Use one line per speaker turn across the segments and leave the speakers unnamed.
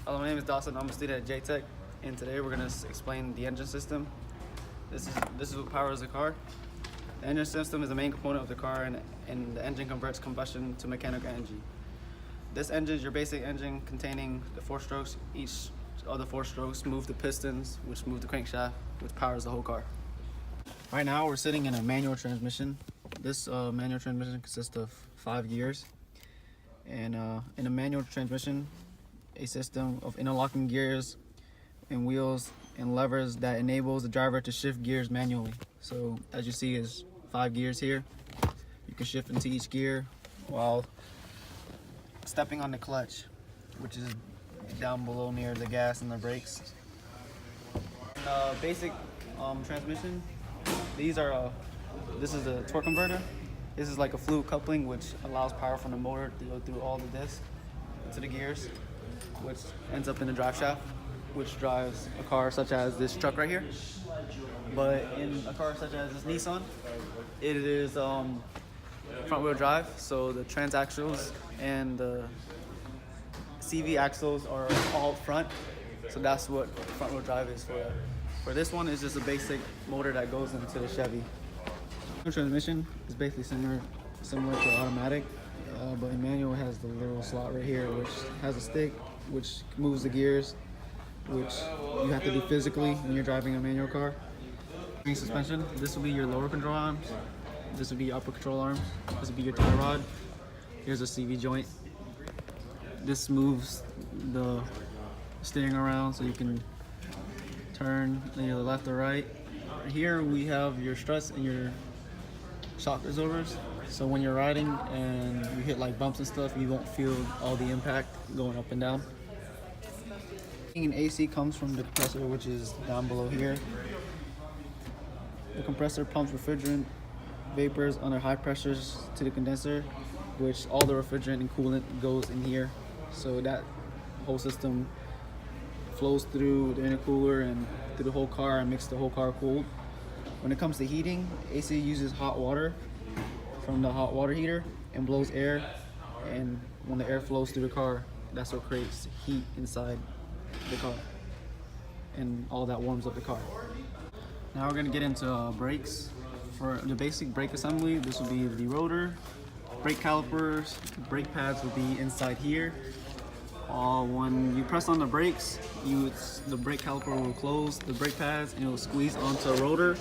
Hello, my name is Dawson. I'm a student at J-Tech, and today we're going to explain the engine system. This is what powers the car. The engine system is the main component of the car, and the engine converts combustion to mechanical energy. This engine is your basic engine containing the 4 strokes. Each of the 4 strokes move the pistons, which move the crankshaft, which powers the whole car. Right now we're sitting in a manual transmission. This manual transmission consists of 5 gears, and in a manual transmission, a system of interlocking gears and wheels and levers that enables the driver to shift gears manually. So as you see is 5 gears here. You can shift into each gear while stepping on the clutch, which is down below near the gas and the brakes. Basic transmission, this is a torque converter. This is like a fluid coupling, which allows power from the motor to go through all the discs to the gears, which ends up in the drive shaft, which drives a car such as this truck right here. But in a car such as this Nissan, it is front wheel drive, so the transaxles and the CV axles are all up front, so that's what front wheel drive is for. For this one, it's just a basic motor that goes into the Chevy. The transmission is basically similar to automatic, but in manual it has the little slot right here, which has a stick, which moves the gears, which you have to do physically when you're driving a manual car. Suspension, this will be your lower control arms, this will be your upper control arms, this will be your tie rod. Here's a CV joint. This moves the steering around so you can turn either left or right. Here we have your struts and your shock absorbers, so when you're riding and you hit like bumps and stuff, you won't feel all the impact going up and down. And AC comes from the compressor, which is down below here. The compressor pumps refrigerant vapors under high pressures to the condenser, which all the refrigerant and coolant goes in here, so that whole system flows through the intercooler and through the whole car and makes the whole car cool. When it comes to heating, AC uses hot water from the hot water heater and blows air, and when the air flows through the car, that's what creates heat inside the car, and all that warms up the car. Now we're going to get into brakes. For the basic brake assembly, this will be the rotor, brake calipers, brake pads will be inside here. When you press on the brakes, the brake caliper will close the brake pads and it will squeeze onto a rotor,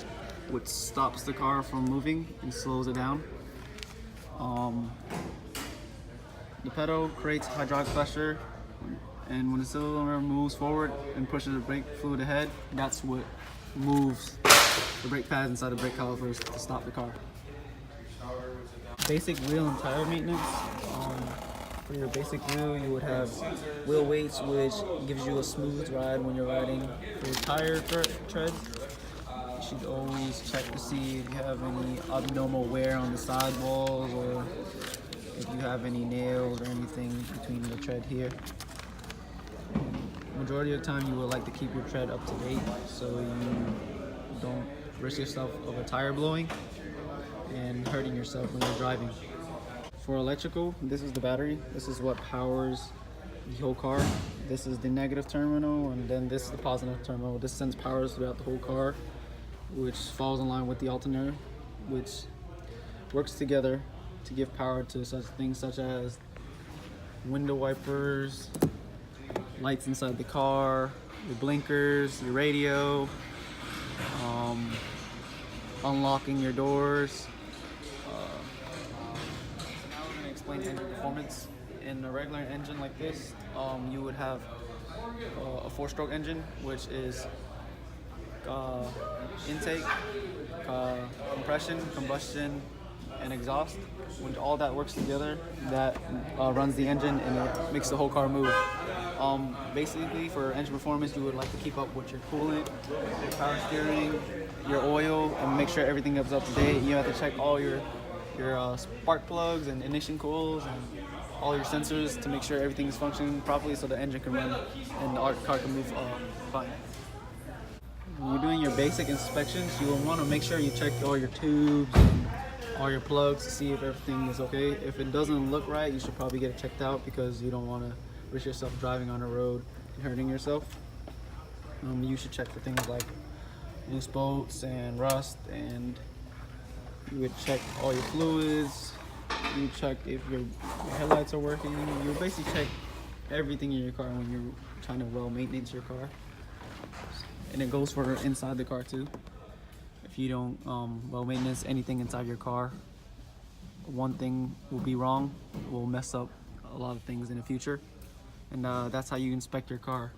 which stops the car from moving and slows it down. The pedal creates hydraulic pressure, and when the cylinder moves forward and pushes the brake fluid ahead, that's what moves the brake pads inside the brake calipers to stop the car. Basic wheel and tire maintenance. For your basic wheel, you would have wheel weights, which gives you a smooth ride when you're riding. For your tire treads, you should always check to see if you have any abnormal wear on the sidewalls, or if you have any nails or anything between the tread here. Majority of the time, you would like to keep your tread up to date so you don't risk yourself of a tire blowing and hurting yourself when you're driving. For electrical, this is the battery. This is what powers the whole car. This is the negative terminal, and then this is the positive terminal. This sends power throughout the whole car, which falls in line with the alternator, which works together to give power to such things such as window wipers, lights inside the car, your blinkers, your radio, unlocking your doors. Explain engine performance. In a regular engine like this, you would have a 4-stroke engine, which is intake, compression, combustion, and exhaust. When all that works together, that runs the engine and it makes the whole car move. Basically, for engine performance, you would like to keep up with your coolant, your power steering, your oil, and make sure everything is up to date. You have to check all your spark plugs and ignition coils and all your sensors to make sure everything is functioning properly so the engine can run and the car can move fine. When you're doing your basic inspections, you will want to make sure you check all your tubes and all your plugs to see if everything is okay. If it doesn't look right, you should probably get it checked out, because you don't want to risk yourself driving on the road hurting yourself. You should check for things like loose bolts and rust, and you would check all your fluids. You check if your headlights are working. You basically check everything in your car when you're trying to well maintenance your car. And it goes for inside the car too. If you don't well maintenance anything inside your car, one thing will be wrong, will mess up a lot of things in the future. And that's how you inspect your car.